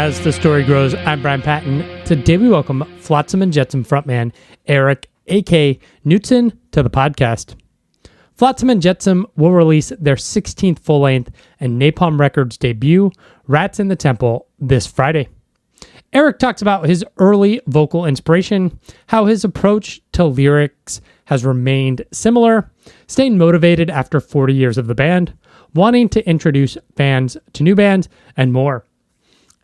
As the story grows, I'm Brian Patton. Today we welcome Flotsam and Jetsam frontman Eric, a.k.a. Knutson, to the podcast. Flotsam and Jetsam will release their 16th full-length and Napalm Records debut, Rats in the Temple, this Friday. Eric talks about his early vocal inspiration, how his approach to lyrics has remained similar, staying motivated after 40 years of the band, wanting to introduce fans to new bands, and more.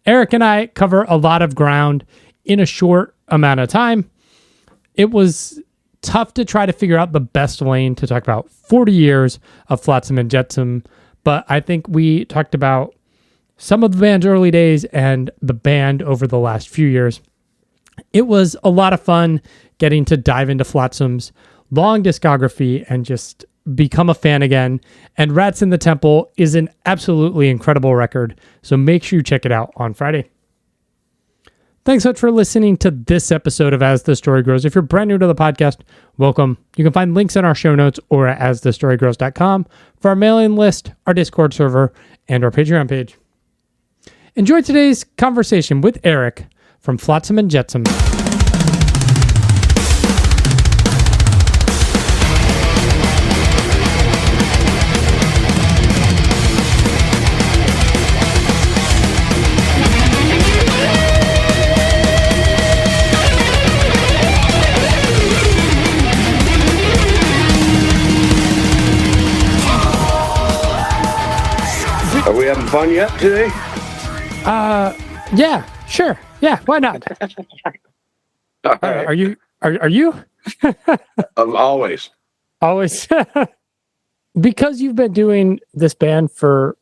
Eric and I cover a lot of ground in a short amount of time. It was tough to try to figure out the best lane to talk about 40 years of Flotsam and Jetsam, but I think we talked about some of the band's early days and the band over the last few years. It was a lot of fun getting to dive into Flotsam's long discography and just become a fan again. And Rats in the Temple is an absolutely incredible record, so make sure you check it out on Friday. Thanks so much for listening to this episode of As the Story Grows. If you're brand new to the podcast, welcome. You can find links in our show notes or at asthestorygrows.com for our mailing list, our Discord server, and our Patreon page. Enjoy today's conversation with Eric from Flotsam and Jetsam. Are we having fun yet today? Yeah, sure. Yeah, why not? All right. Are you? Always. Always. Because you've been doing this band for,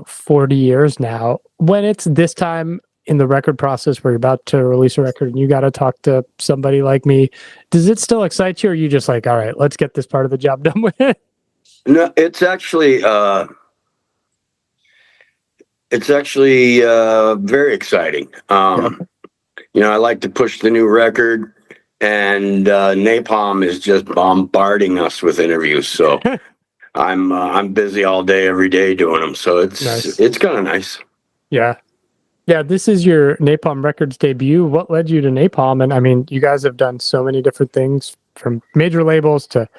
40 years now, when it's this time in the record process where you're about to release a record and you got to talk to somebody like me, does it still excite you, or are you just like, all right, let's get this part of the job done with? No, it's actually very exciting. I like to push the new record, and Napalm is just bombarding us with interviews. So I'm busy all day, every day doing them. So it's kind of nice. Yeah. Yeah, this is your Napalm Records debut. What led you to Napalm? And I mean, you guys have done so many different things, from major labels to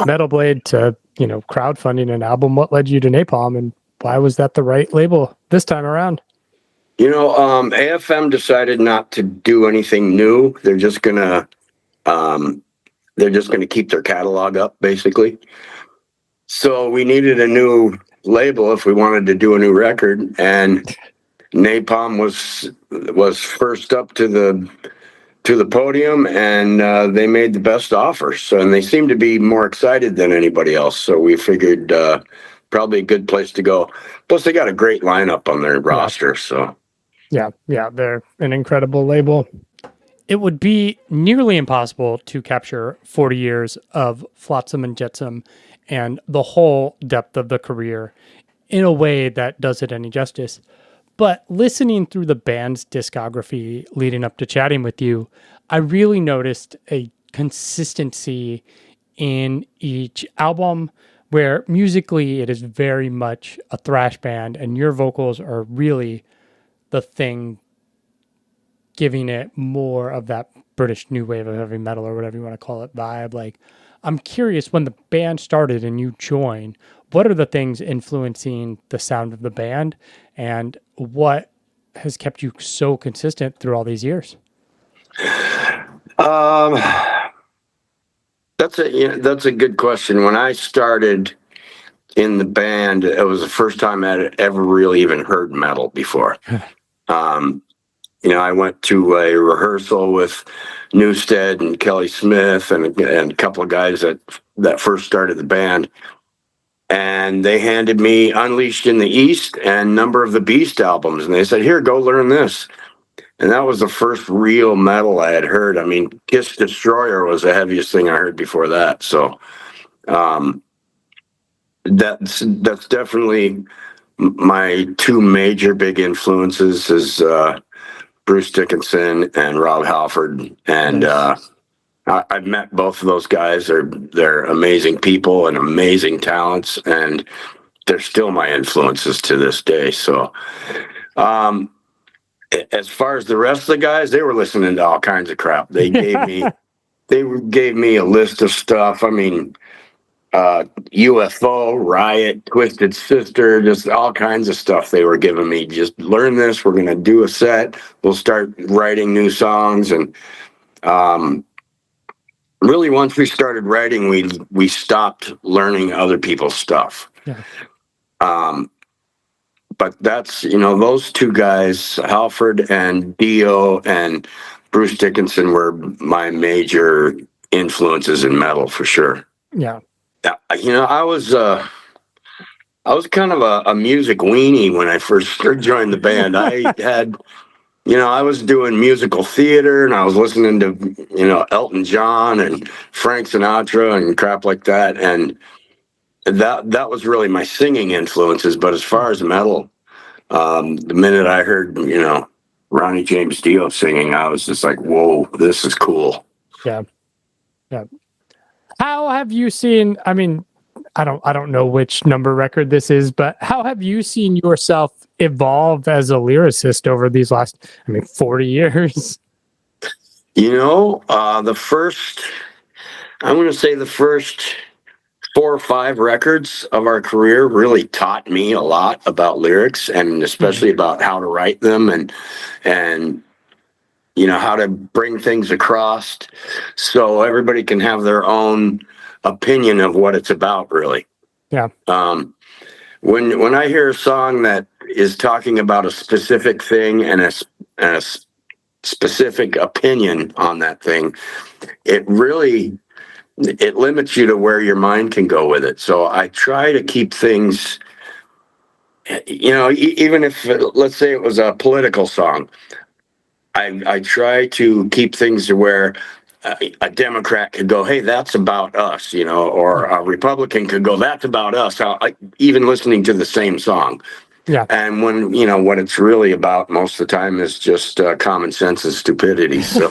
Metal Blade to, crowdfunding an album. What led you to Napalm, and why was that the right label this time around? AFM decided not to do anything new. They're just gonna keep their catalog up, basically. So we needed a new label if we wanted to do a new record, and Napalm was first up to the podium, and they made the best offers. So, and they seemed to be more excited than anybody else. So we figured probably a good place to go. Plus, they got a great lineup on their roster. So, yeah, they're an incredible label. It would be nearly impossible to capture 40 years of Flotsam and Jetsam and the whole depth of the career in a way that does it any justice. But listening through the band's discography leading up to chatting with you, I really noticed a consistency in each album where musically it is very much a thrash band, and your vocals are really the thing giving it more of that British new wave of heavy metal, or whatever you want to call it, vibe. Like, I'm curious, when the band started and you joined, what are the things influencing the sound of the band, and what has kept you so consistent through all these years? That's a good question. When I started in the band, it was the first time I'd ever really even heard metal before. I went to a rehearsal with Newstead and Kelly Smith and a couple of guys that first started the band. And they handed me Unleashed in the East and Number of the Beast albums. And they said, here, go learn this. And that was the first real metal I had heard. I mean, Kiss Destroyer was the heaviest thing I heard before that. So that's definitely my two major big influences is Bruce Dickinson and Rob Halford. And I've met both of those guys. They're amazing people and amazing talents, and they're still my influences to this day. So as far as the rest of the guys, they were listening to all kinds of crap. They gave me a list of stuff. I mean, UFO, Riot, Twisted Sister, just all kinds of stuff they were giving me. Just learn this. We're going to do a set. We'll start writing new songs. And really, once we started writing, we stopped learning other people's stuff. Yeah. But that's, those two guys, Halford and Dio and Bruce Dickinson, were my major influences in metal for sure. Yeah. I was kind of a music weenie when I first joined the band. I had, I was doing musical theater, and I was listening to, Elton John and Frank Sinatra and crap like that. And that was really my singing influences. But as far as metal, the minute I heard, Ronnie James Dio singing, I was just like, whoa, this is cool. Yeah. Yeah. How have you seen, I mean, I don't know which number record this is, but how have you seen yourself evolve as a lyricist over these last, 40 years? The first 4 or 5 records of our career really taught me a lot about lyrics, and especially about how to write them and how to bring things across so everybody can have their own opinion of what it's about, really. Yeah. When I hear a song that is talking about a specific thing and a specific opinion on that thing, it limits you to where your mind can go with it. So I try to keep things, even if, let's say it was a political song, I try to keep things to where a Democrat could go, hey, that's about us, or a Republican could go, that's about us, even listening to the same song. Yeah. And when, what it's really about most of the time is just common sense and stupidity. So.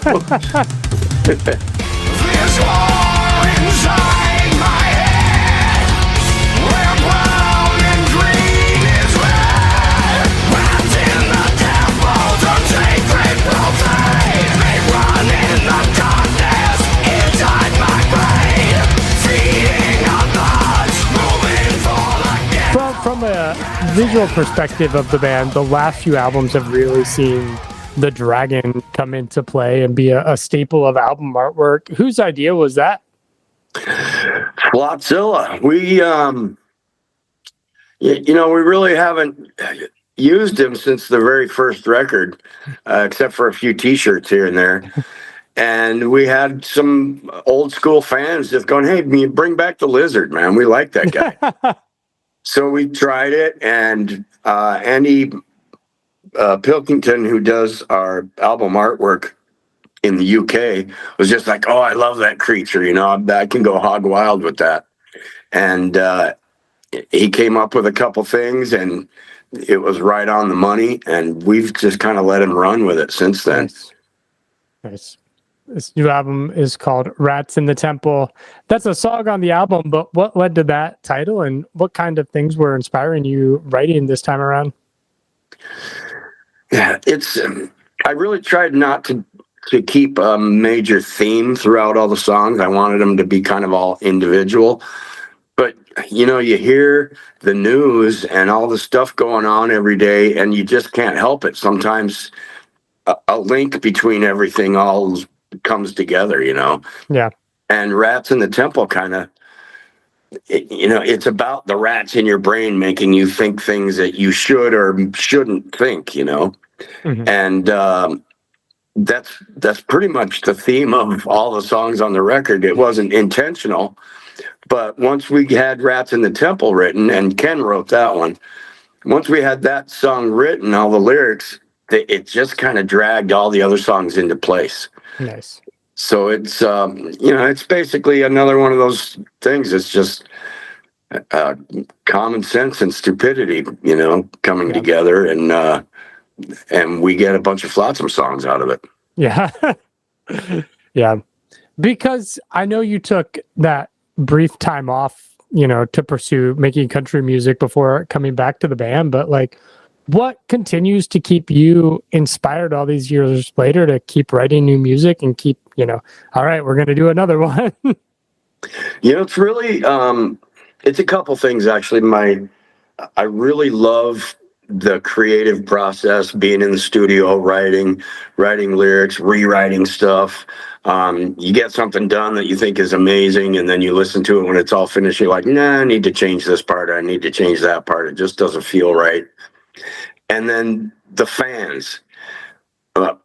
From a visual perspective of the band, the last few albums have really seen the dragon come into play and be a staple of album artwork. Whose idea was that? Flotzilla. We, we really haven't used him since the very first record, except for a few T-shirts here and there. And we had some old school fans just going, hey, bring back the lizard, man. We like that guy. So we tried it, and Andy Pilkington, who does our album artwork in the UK, was just like, oh, I love that creature. I can go hog wild with that. And he came up with a couple things, and it was right on the money. And we've just kind of let him run with it since then. Nice. This new album is called Rats in the Temple. That's a song on the album, but what led to that title, and what kind of things were inspiring you writing this time around? Yeah, it's I really tried not to keep a major theme throughout all the songs. I wanted them to be kind of all individual. But, you hear the news and all the stuff going on every day, and you just can't help it. Sometimes a link between everything all comes together, Yeah. And Rats in the Temple kind of, it's about the rats in your brain making you think things that you should or shouldn't think, Mm-hmm. And that's pretty much the theme of all the songs on the record. It wasn't intentional, but once we had Rats in the Temple written, and Ken wrote that one, once we had that song written, all the lyrics, it just kind of dragged all the other songs into place. Nice. So it's, it's basically another one of those things. It's just common sense and stupidity, coming together, and we get a bunch of Flotsam songs out of it. Yeah. Yeah. Because I know you took that brief time off, to pursue making country music before coming back to the band, but what continues to keep you inspired all these years later to keep writing new music and keep, all right, we're going to do another one? It's really, it's a couple things actually. I really love the creative process, being in the studio, writing lyrics, rewriting stuff. You get something done that you think is amazing, and then you listen to it when it's all finished. You're like, nah, I need to change this part. I need to change that part. It just doesn't feel right. And then the fans.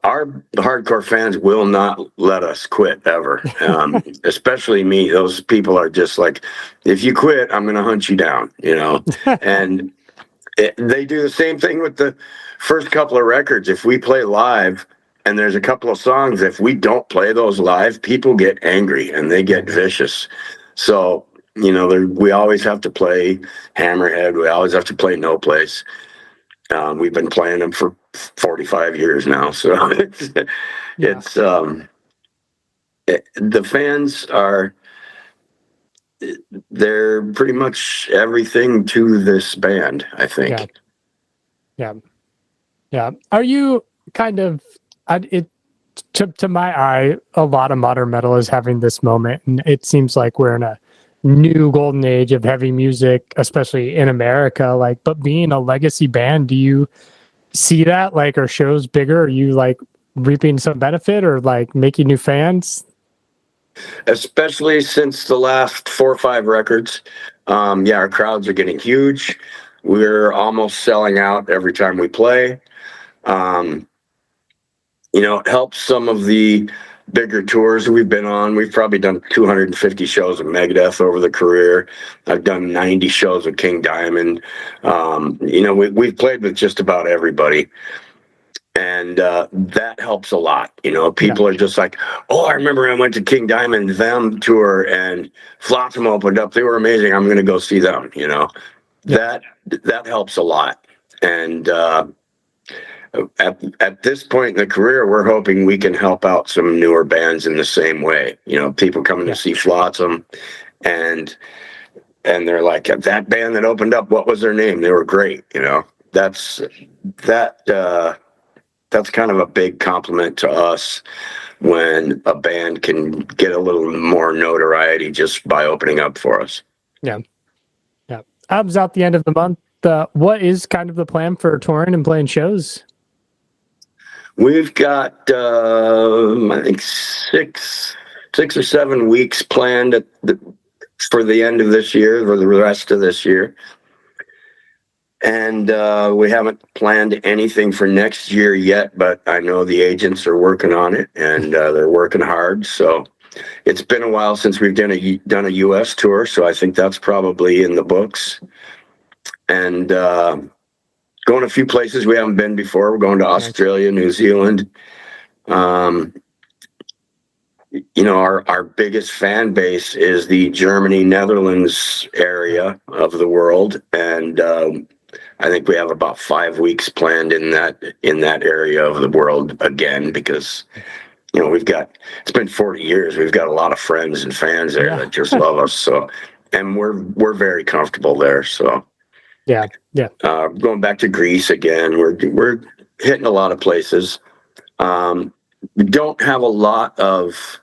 Our hardcore fans will not let us quit ever, especially me. Those people are just like, if you quit, I'm going to hunt you down, and they do the same thing with the first couple of records. If we play live and there's a couple of songs, if we don't play those live, people get angry and they get vicious. So, we always have to play Hammerhead. We always have to play No Place. We've been playing them for 45 years now. So the fans they're pretty much everything to this band, I think. Yeah. Are you kind of, to my eye, a lot of modern metal is having this moment, and it seems like we're in a new golden age of heavy music, especially in America. But being a legacy band, do you see that? Are shows bigger? Are you reaping some benefit or making new fans? Especially since the last 4 or 5 records. Our crowds are getting huge. We're almost selling out every time we play. It helps some of the bigger tours we've been on. We've probably done 250 shows with Megadeth over the career. I've done 90 shows with King Diamond. We've played with just about everybody. And that helps a lot. People are just like, oh, I remember I went to King Diamond, them tour, and Flotsam opened up. They were amazing. I'm going to go see them. That helps a lot. And at this point in the career, we're hoping we can help out some newer bands in the same way. People coming to see Flotsam, and they're like, that band that opened up, what was their name? They were great. That's kind of a big compliment to us when a band can get a little more notoriety just by opening up for us. Yeah. Album's out the end of the month. What is kind of the plan for touring and playing shows? We've got, I think, 6 or 7 weeks planned for the end of this year, for the rest of this year. And we haven't planned anything for next year yet, but I know the agents are working on it, and they're working hard. So it's been a while since we've done a U.S. tour, so I think that's probably in the books. And going a few places we haven't been before. We're going to Australia, New Zealand. Our biggest fan base is the Germany, Netherlands area of the world, and I think we have about 5 weeks planned in that area of the world again, because it's been 40 years. We've got a lot of friends and fans there that just love us. So, and we're very comfortable there. So, going back to Greece again. We're hitting a lot of places. We don't have a lot of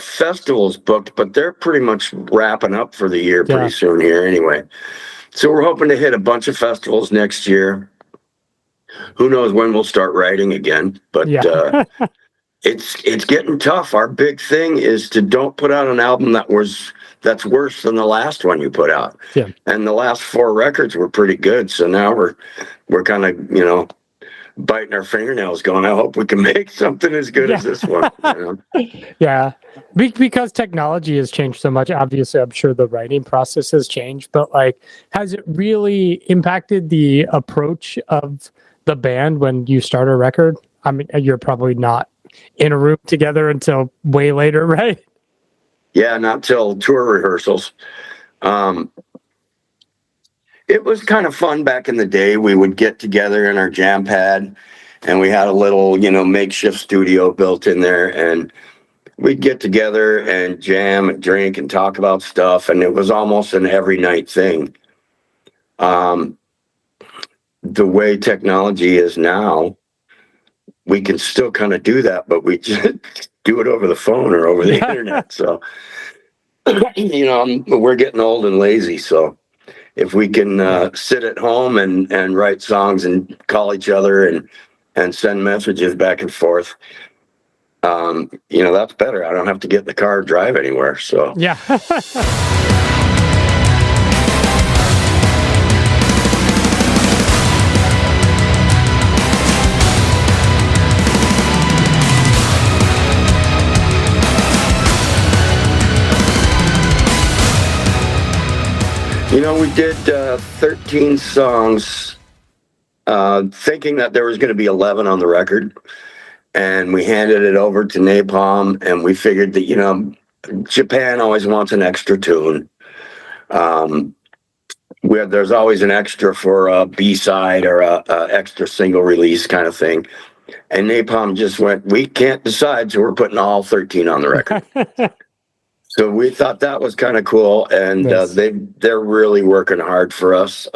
festivals booked, but they're pretty much wrapping up for the year pretty soon here anyway. So we're hoping to hit a bunch of festivals next year. Who knows when we'll start writing again, but it's getting tough. Our big thing is to don't put out an album that's worse than the last one you put out. Yeah. And the last 4 records were pretty good. So now we're kind of, biting our fingernails going, I hope we can make something as good as this one. Yeah. Because technology has changed so much. Obviously, I'm sure the writing process has changed, but has it really impacted the approach of the band when you start a record? I mean, you're probably not in a room together until way later, right? Yeah, not till tour rehearsals. It was kind of fun back in the day. We would get together in our jam pad, and we had a little, makeshift studio built in there, and we'd get together and jam and drink and talk about stuff, and it was almost an every night thing. the way technology is now, we can still kind of do that, but we just do it over the phone or over the internet. So, we're getting old and lazy. So if we can sit at home and write songs and call each other and send messages back and forth, that's better. I don't have to get in the car and drive anywhere. So yeah. We did 13 songs, thinking that there was going to be 11 on the record. And we handed it over to Napalm, and we figured that, Japan always wants an extra tune. There's always an extra for a B-side or a extra single release kind of thing. And Napalm just went, we can't decide, so we're putting all 13 on the record. So we thought that was kind of cool, and Nice. they're really working hard for us,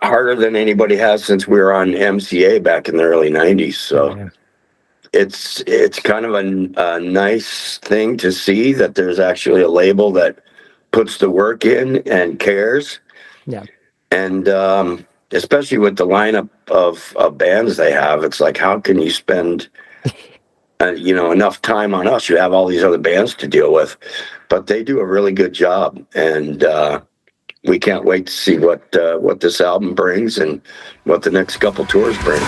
harder than anybody has since we were on MCA back in the early 90s. So it's kind of a nice thing to see that there's actually a label that puts the work in and cares. Yeah. And especially with the lineup of bands they have, it's like, how can you spend enough time on us? You have all these other bands to deal with, but they do a really good job, and we can't wait to see what this album brings and what the next couple tours bring.